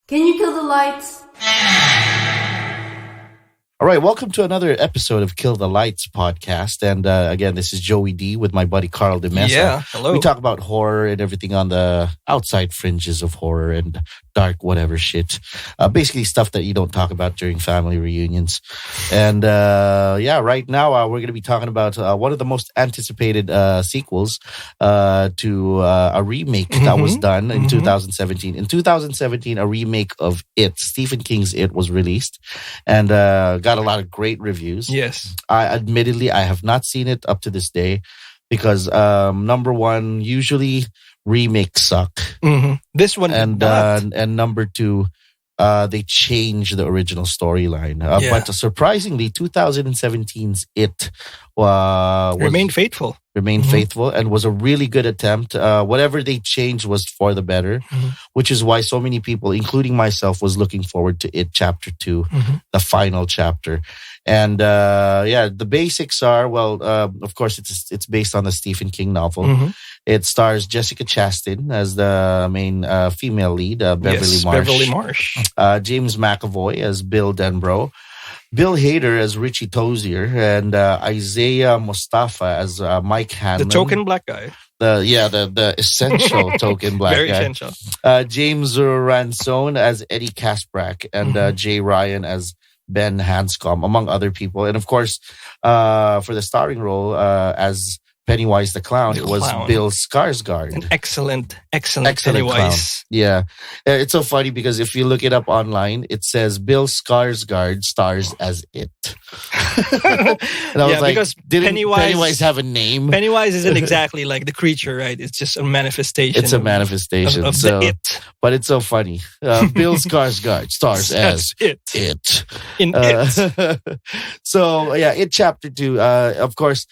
Can you kill the lights? All right, welcome to another episode of Kill the Lights podcast. And again, this is Joey D with my buddy Carl de Mesa. Yeah, hello. We talk about horror and everything on the outside fringes of horror and dark whatever shit. Basically stuff that you don't talk about during family reunions. And right now we're going to be talking about one of the most anticipated sequels to a remake that was done in 2017. In 2017, a remake of It, Stephen King's It, was released and got a lot of great reviews. Yes. Admittedly, I have not seen it up to this day because number one, usually remakes suck. This one and number two, they change the original storyline. But surprisingly, 2017's It remained faithful. Faithful and was a really good attempt. Whatever they changed was for the better, which is why so many people, including myself, was looking forward to It Chapter 2, the final chapter. And the basics are, of course, it's based on the Stephen King novel. It stars Jessica Chastain as the main female lead, Beverly Marsh. James McAvoy as Bill Denbrough. Bill Hader as Richie Tozier, and Isaiah Mustafa as Mike Hanlon. The token black guy. The essential token black Very guy. essential. James Ransone as Eddie Kasprak, and Jay Ryan as Ben Hanscom, among other people. And of course, for the starring role as Pennywise the Clown, it was Bill Skarsgård. An excellent Pennywise. Clown. Yeah. It's so funny because if you look it up online, it says Bill Skarsgård stars as It. And I was like, because didn't Pennywise have a name? Pennywise isn't exactly like the creature, right? It's just a manifestation. It's a manifestation. Of the It. But it's so funny. Bill Skarsgård stars as It. In It. So, It Chapter 2, of course,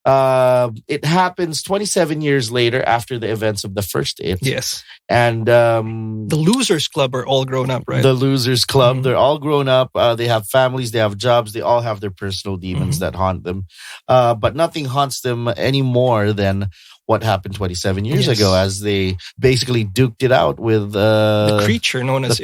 it happens 27 years later after the events of the first It. Yes. And the Losers Club are all grown up, right? The Losers Club, they're all grown up. They have families, they have jobs, they all have their personal demons that haunt them. But nothing haunts them any more than what happened 27 years ago, as they basically duked it out with the creature known as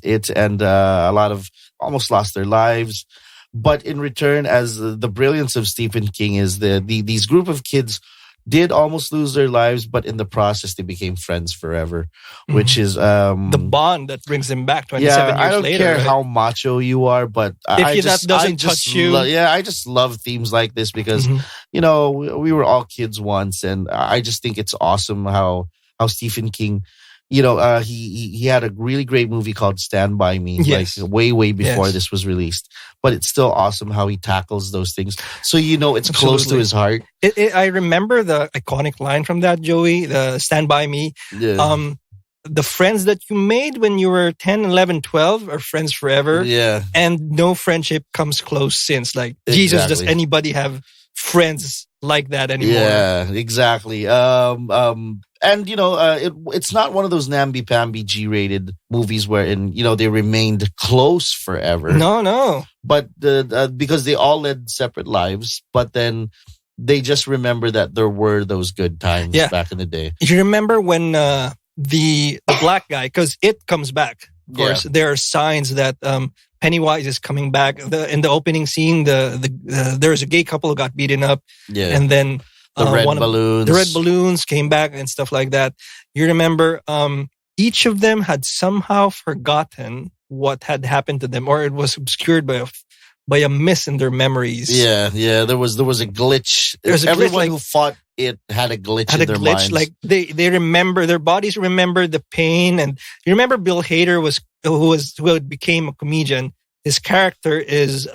It. And a lot of almost lost their lives. But in return, as the brilliance of Stephen King is these group of kids did almost lose their lives, but in the process they became friends forever, which is the bond that brings them back 27 years later. I don't care how macho you are, but I just love themes like this because we were all kids once, and I just think it's awesome how Stephen King. He had a really great movie called Stand By Me, like way before this was released. But it's still awesome how he tackles those things. So it's close to his heart. I remember the iconic line from that, Joey, the Stand By Me. Yeah. The friends that you made when you were 10, 11, 12 are friends forever. Yeah. And no friendship comes close since. Like, Jesus, does anybody have friends like that anymore? Yeah, exactly. And it's not one of those namby-pamby G-rated movies wherein they remained close forever. No. But because they all led separate lives, but then they just remember that there were those good times back in the day. You remember when the black guy, because It comes back. Of course, there are signs that Pennywise is coming back. In the opening scene, there's a gay couple who got beaten up, and then the red balloons came back and stuff like that. You remember, each of them had somehow forgotten what had happened to them, or it was obscured by a miss in their memories. Yeah. There was a glitch. Everyone who fought It had a glitch in their minds. Like they remember, their bodies remember the pain. And you remember Bill Hader who became a comedian. His character is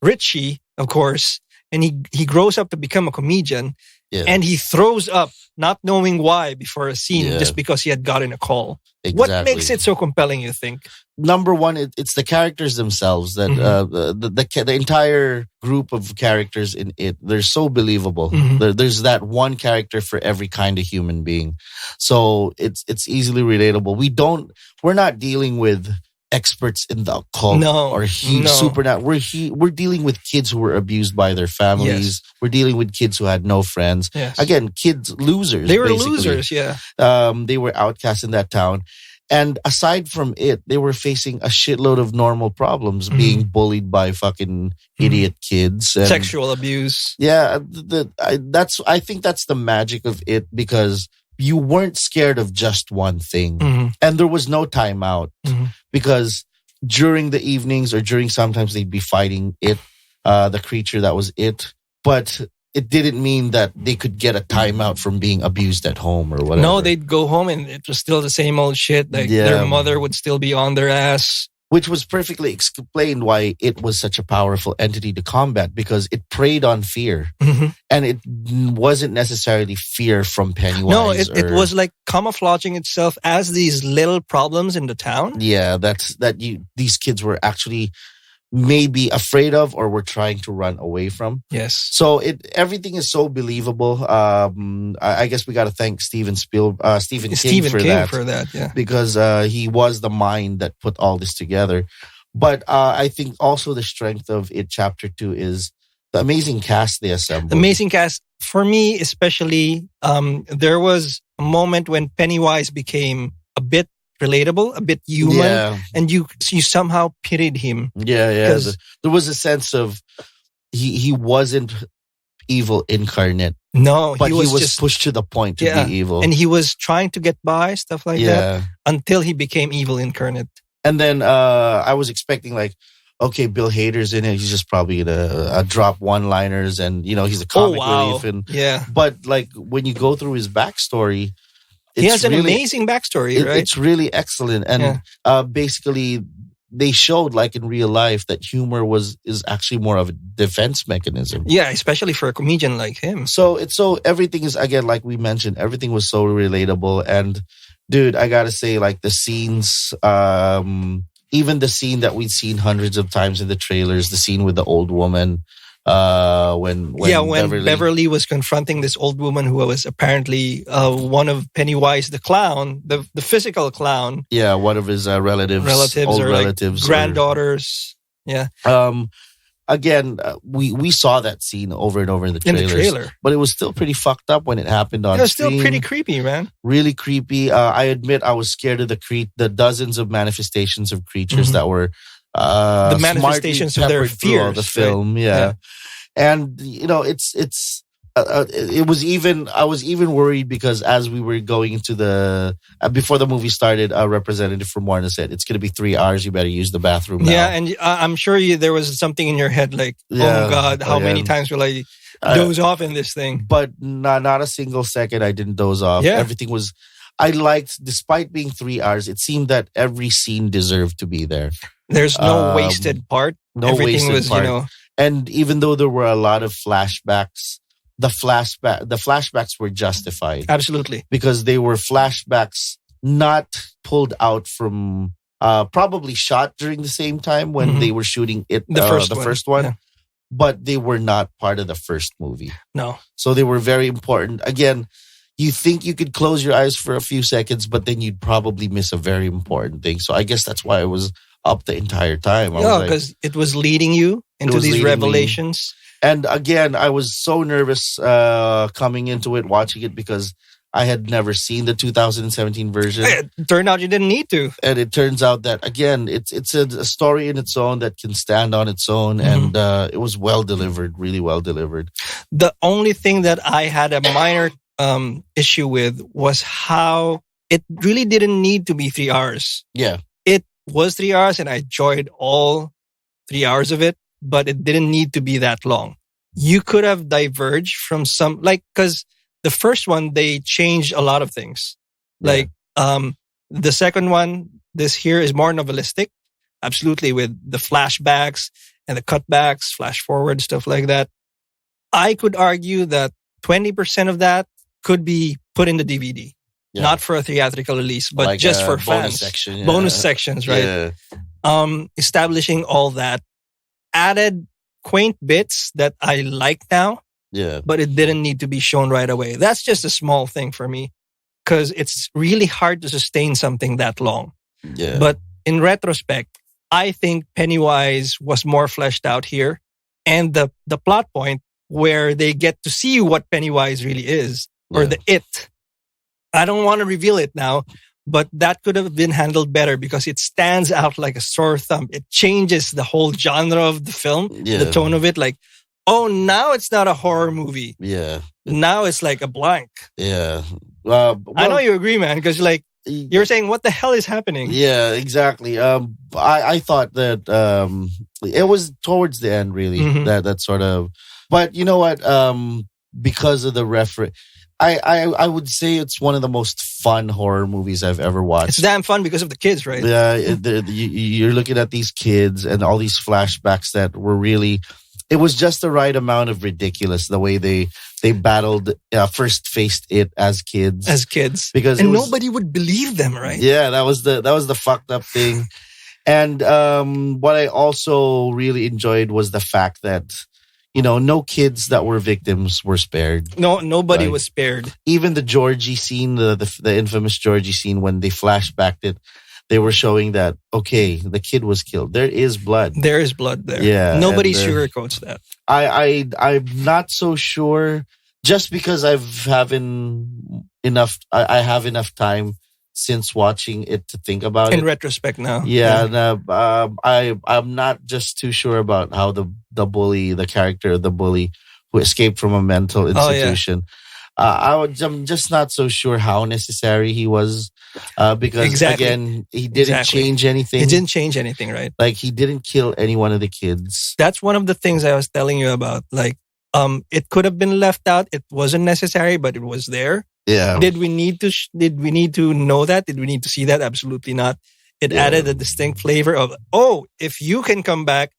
Richie, of course, and he grows up to become a comedian. Yeah. And he throws up, not knowing why, before a scene, just because he had gotten a call. Exactly. What makes it so compelling, you think? Number one, it's the characters themselves. That the entire group of characters in It, they're so believable. There's that one character for every kind of human being, so it's easily relatable. We're not dealing with experts in the occult supernatural. We're dealing with kids who were abused by their families. Yes. We're dealing with kids who had no friends. Yes. Again, kids losers. They were basically. losers. Yeah. They were outcasts in that town. And aside from it, they were facing a shitload of normal problems, being bullied by fucking idiot kids, and sexual abuse. Yeah, I think that's the magic of it, because you weren't scared of just one thing, and there was no timeout, because during the evenings or during sometimes they'd be fighting it, the creature that was it, but it didn't mean that they could get a timeout from being abused at home or whatever. No, they'd go home and it was still the same old shit. Like their mother would still be on their ass. Which was perfectly explained why it was such a powerful entity to combat, because it preyed on fear. And it wasn't necessarily fear from Pennywise. No, it was like camouflaging itself as these little problems in the town. Yeah, these kids were actually maybe afraid of or were trying to run away from. Yes. So everything is so believable. I guess we got to thank Stephen King for that. Yeah. Because he was the mind that put all this together. But I think also the strength of it Chapter 2 is the amazing cast they assembled. The amazing cast. For me, especially, there was a moment when Pennywise became a bit relatable, a bit human, and you somehow pitied him. There was a sense of he wasn't evil incarnate. No, but he was just pushed to the point to be evil, and he was trying to get by, stuff like that, until he became evil incarnate. And then I was expecting like, okay, Bill Hader's in it. He's just probably gonna drop one-liners, and he's a comic relief. And but like when you go through his backstory. He has an amazing backstory, right? It's really excellent. And basically, they showed, like in real life, that humor is actually more of a defense mechanism. Yeah, especially for a comedian like him. So everything is, again, like we mentioned, everything was so relatable. And dude, I gotta say, like the scenes, even the scene that we'd seen hundreds of times in the trailers, the scene with the old woman. When Beverly was confronting this old woman who was apparently one of Pennywise the Clown, the physical clown. Yeah, one of his relatives, old or relatives, like granddaughters. Yeah. Again, we saw that scene over and over in the trailer, but it was still pretty fucked up when it happened on. It was screen. Still pretty creepy, man. Really creepy. I admit, I was scared of the dozens of manifestations of creatures that were. The manifestations of their fears, the film, right? Yeah. And it was even. I was even worried because as we were going into before the movie started, a representative from Warner said it's going to be 3 hours. You better use the bathroom now. Yeah, and I'm sure there was something in your head like, oh God, how many times will I doze off in this thing? But not a single second I didn't doze off. Yeah. Everything was. I liked, despite being 3 hours, it seemed that every scene deserved to be there. There's no wasted part. Everything was, part. And even though there were a lot of flashbacks, the flashbacks were justified. Absolutely. Because they were flashbacks not pulled out from, probably shot during the same time when they were shooting it, the first one. Yeah. But they were not part of the first movie. No. So they were very important. Again, you think you could close your eyes for a few seconds, but then you'd probably miss a very important thing. So I guess that's why it was up the entire time. Because it was leading you into these revelations. And again, I was so nervous coming into it, watching it, because I had never seen the 2017 version. It turned out you didn't need to. And it turns out that, again, it's a story in its own that can stand on its own. And it was well delivered, really well delivered. The only thing that I had a minor issue with was how it really didn't need to be 3 hours. Yeah. It was 3 hours and I enjoyed all 3 hours of it, but it didn't need to be that long. You could have diverged from some, because the first one, they changed a lot of things. Yeah. The second one, this here is more novelistic. Absolutely, with the flashbacks and the cutbacks, flash forward, stuff like that. I could argue that 20% of that could be put in the DVD. Yeah. Not for a theatrical release, but just for fans. Bonus sections, right? Yeah. Establishing all that. Added quaint bits that I like now. Yeah. But it didn't need to be shown right away. That's just a small thing for me. Because it's really hard to sustain something that long. Yeah. But in retrospect, I think Pennywise was more fleshed out here. And the plot point where they get to see what Pennywise really is. Or the it. I don't want to reveal it now, but that could have been handled better because it stands out like a sore thumb. It changes the whole genre of the film, the tone of it. Like, oh, now it's not a horror movie. Yeah. Now it's like a blank. Yeah. I know you agree, man, because like you're saying, what the hell is happening? Yeah, exactly. I thought that it was towards the end, really, that sort of. But you know what? Because of the reference, I would say it's one of the most fun horror movies I've ever watched. It's damn fun because of the kids, right? Yeah, you're looking at these kids and all these flashbacks that were really. It was just the right amount of ridiculous the way they battled, first faced it as kids. Because nobody would believe them, right? Yeah, that was the fucked up thing. And what I also really enjoyed was the fact that, no kids that were victims were spared. No, nobody was spared. Even the Georgie scene, the infamous Georgie scene, when they flashbacked it, they were showing that, okay, the kid was killed. There is blood. There is blood there. Yeah. Nobody sugarcoats that. I'm not so sure, just because I have enough time since watching it to think about it. In retrospect now. Yeah. And, I'm not just too sure about how the bully, the character of the bully who escaped from a mental institution. I'm just not so sure how necessary he was, because again, he didn't change anything. He didn't change anything, right? Like, he didn't kill any one of the kids. That's one of the things I was telling you about. Like, it could have been left out. It wasn't necessary, but it was there. Yeah. Did we need to know that? Did we need to see that? Absolutely not. It added a distinct flavor of, if you can come back,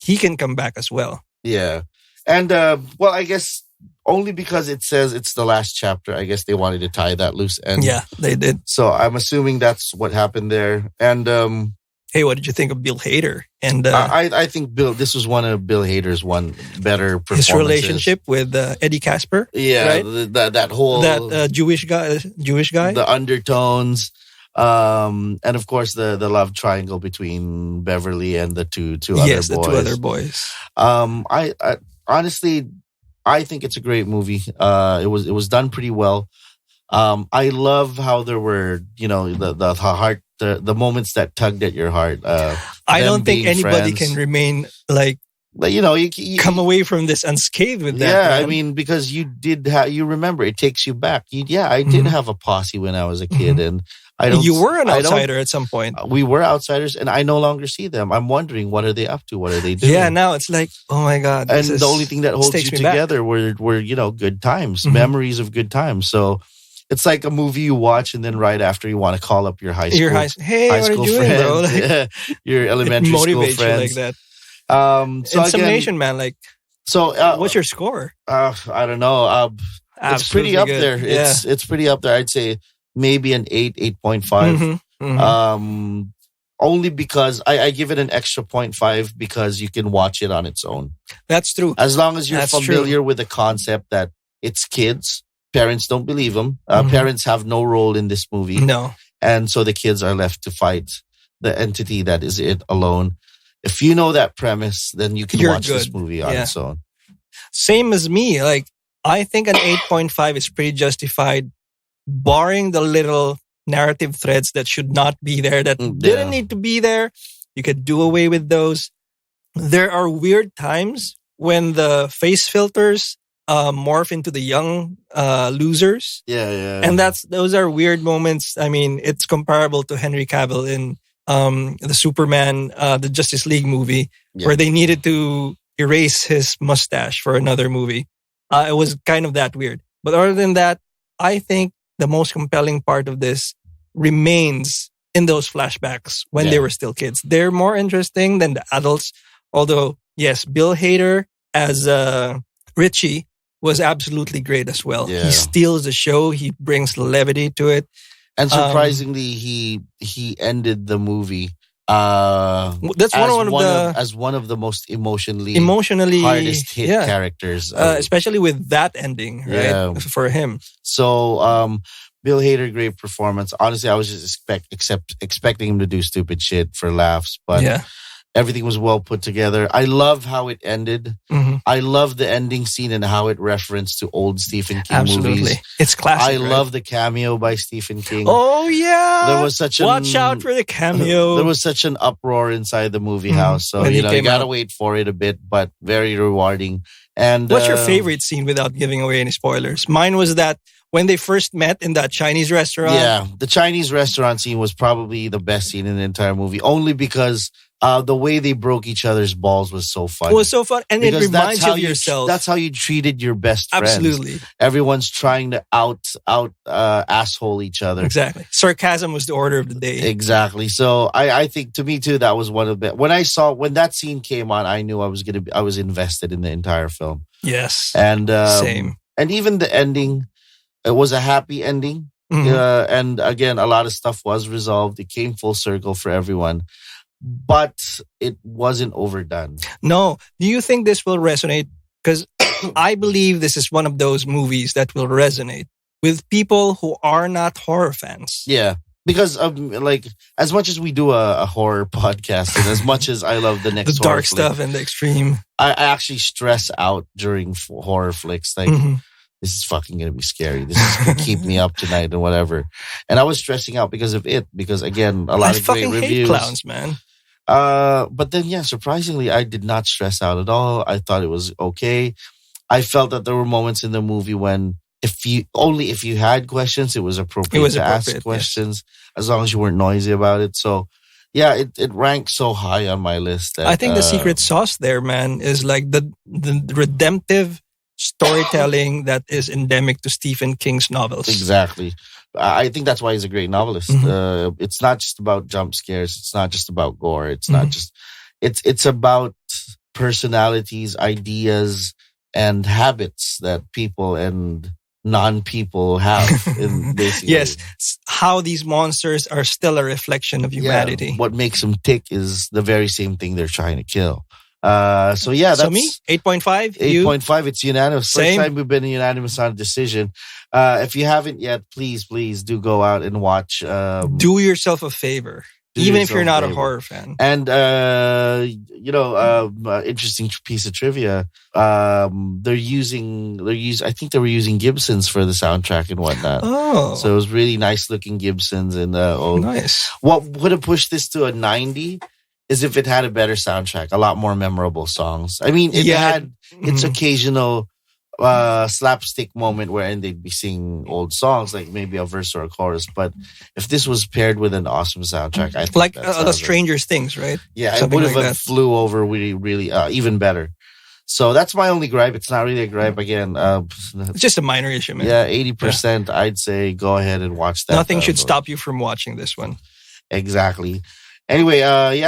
he can come back as well. Yeah. And, I guess only because it says it's the last chapter, I guess they wanted to tie that loose end. Yeah, they did. So I'm assuming that's what happened there. And hey, what did you think of Bill Hader? And I think this was one of Bill Hader's better performances. His relationship with Eddie Casper. Yeah, right? that whole Jewish guy, the undertones, and of course the love triangle between Beverly and the two other boys. I honestly, I think it's a great movie. It was done pretty well. I love how there were, the heart, the moments that tugged at your heart. I don't think anybody can remain like, but you come away from this unscathed with that. Yeah, man. I mean, because you remember, it takes you back. I did have a posse when I was a kid, and you were an outsider at some point. We were outsiders, and I no longer see them. I'm wondering, what are they up to? What are they doing? Yeah, now it's like, oh my God. And the only thing that holds you together were good times, memories of good times. So it's like a movie you watch, and then right after you want to call up your high school, high school friend, bro? Like, your elementary school friends. You like that. So in summation, man, like, so what's your score? I don't know. It's pretty up there. Yeah. It's pretty up there. I'd say maybe an 8.5. Only because I give it an extra 0.5 because you can watch it on its own. That's true. As long as you're familiar with the concept that it's kids, parents don't believe them. Parents have no role in this movie. No. And so the kids are left to fight the entity that is it alone. If you know that premise, then you can watch this movie on its own. Same as me. Like, I think an 8.5 is pretty justified, barring the little narrative threads that should not be there, that didn't need to be there. You could do away with those. There are weird times when the face filters morph into the young losers. Yeah. And those are weird moments. I mean, it's comparable to Henry Cavill in the Superman, the Justice League movie, where they needed to erase his mustache for another movie. It was kind of that weird. But other than that, I think the most compelling part of this remains in those flashbacks when they were still kids. They're more interesting than the adults. Although, yes, Bill Hader as Richie was absolutely great as well. Yeah. He steals the show. He brings levity to it. And surprisingly, he ended the movie that's as one of the most emotionally hardest hit characters, especially with that ending, right? For him. So Bill Hader, great performance. Honestly, I was just expecting him to do stupid shit for laughs, but Everything was well put together. I love how it ended. Mm-hmm. I love the ending scene and how it referenced to old Stephen King movies. It's classic. I love the cameo by Stephen King. Oh yeah, there was such watch out for the cameo. There was such an uproar inside the movie house, so you gotta wait for it a bit, but very rewarding. And what's your favorite scene without giving away any spoilers? Mine was that when they first met in that Chinese restaurant. Yeah, the Chinese restaurant scene was probably the best scene in the entire movie, only because the way they broke each other's balls was so fun. It was so fun, and because it reminds you of yourself. That's how you treated your best friends. Absolutely. Everyone's trying to out asshole each other. Exactly. Sarcasm was the order of the day. Exactly. So I think, to me too, that was one of the... When that scene came on, I knew I was invested in the entire film. Yes. And same. And even the ending, it was a happy ending. Mm-hmm. And again, a lot of stuff was resolved. It came full circle for everyone. But it wasn't overdone. No. Do you think this will resonate? Because I believe this is one of those movies that will resonate with people who are not horror fans. Yeah. Because as much as we do a horror podcast, and as much as I love the next the dark stuff and the extreme, I actually stress out during horror flicks. Like, this is fucking going to be scary. This is going to keep me up tonight and whatever. And I was stressing out because of it. Because again, a lot of great reviews. I fucking hate clowns, man. But then, yeah, surprisingly, I did not stress out at all. I thought it was okay. I felt that there were moments in the movie when if you had questions, it was appropriate to ask questions, as long as you weren't noisy about it. So, yeah, it ranked so high on my list. That, I think the secret sauce there, man, is like the redemptive storytelling that is endemic to Stephen King's novels. Exactly. I think that's why he's a great novelist. It's not just about jump scares. It's not just about gore. It's not just... It's about personalities, ideas, and habits that people and non-people have. Basically. Yes. How these monsters are still a reflection of humanity. Yeah, what makes them tick is the very same thing they're trying to kill. So yeah, that's... So me? 8.5? 8.5. It's unanimous. Same. First time we've been unanimous on a decision. If you haven't yet, please do go out and watch. Do yourself a favor. Even if you're not a horror fan. And, interesting piece of trivia. I think they were using Gibsons for the soundtrack and whatnot. Oh. So it was really nice looking Gibsons. And nice. What would have pushed this to a 90 is if it had a better soundtrack, a lot more memorable songs. I mean, it had its occasional slapstick moment wherein they'd be singing old songs, like maybe a verse or a chorus. But if this was paired with an awesome soundtrack, I think like the Stranger Things, right? Yeah, something it would have like flew over really, really even better. So that's my only gripe. It's not really a gripe. Again, it's just a minor issue, man. Yeah, 80%. I'd say go ahead and watch that. Nothing should stop you from watching this one. Exactly. Anyway,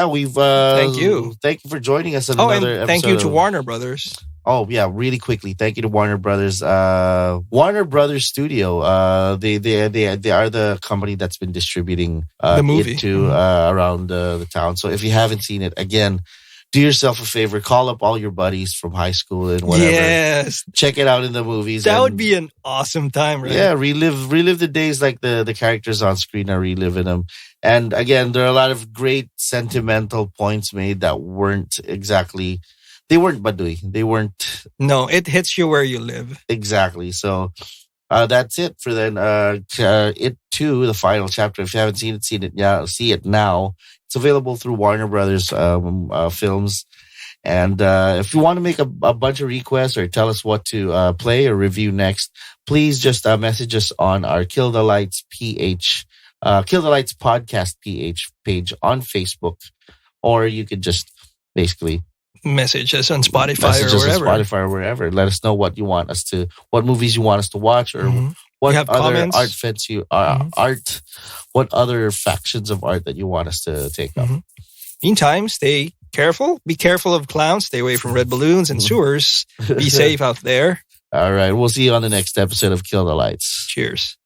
we've thank you for joining us on another episode. Thank you to Warner Brothers. Oh yeah, really quickly, thank you to Warner Brothers. Warner Brothers Studio. They are the company that's been distributing the movie around the town. So if you haven't seen it, again, do yourself a favor, call up all your buddies from high school and whatever. Yes, check it out in the movies. That would be an awesome time, right? Yeah, relive the days like the characters on screen are reliving them. And again, there are a lot of great sentimental points made that weren't exactly... They weren't badui. They weren't... No, it hits you where you live. Exactly. So that's it for then. It too, the final chapter. If you haven't seen it now. See it now. It's available through Warner Brothers films. And if you want to make a bunch of requests or tell us what to play or review next, please just message us on our Kill the Lights Podcast PH page on Facebook, or you could just basically message us on Spotify or wherever. Let us know what movies you want us to watch, or what other comments? what other factions of art that you want us to take up. Meantime, stay careful. Be careful of clowns. Stay away from red balloons and sewers. Be safe out there. All right. We'll see you on the next episode of Kill the Lights. Cheers.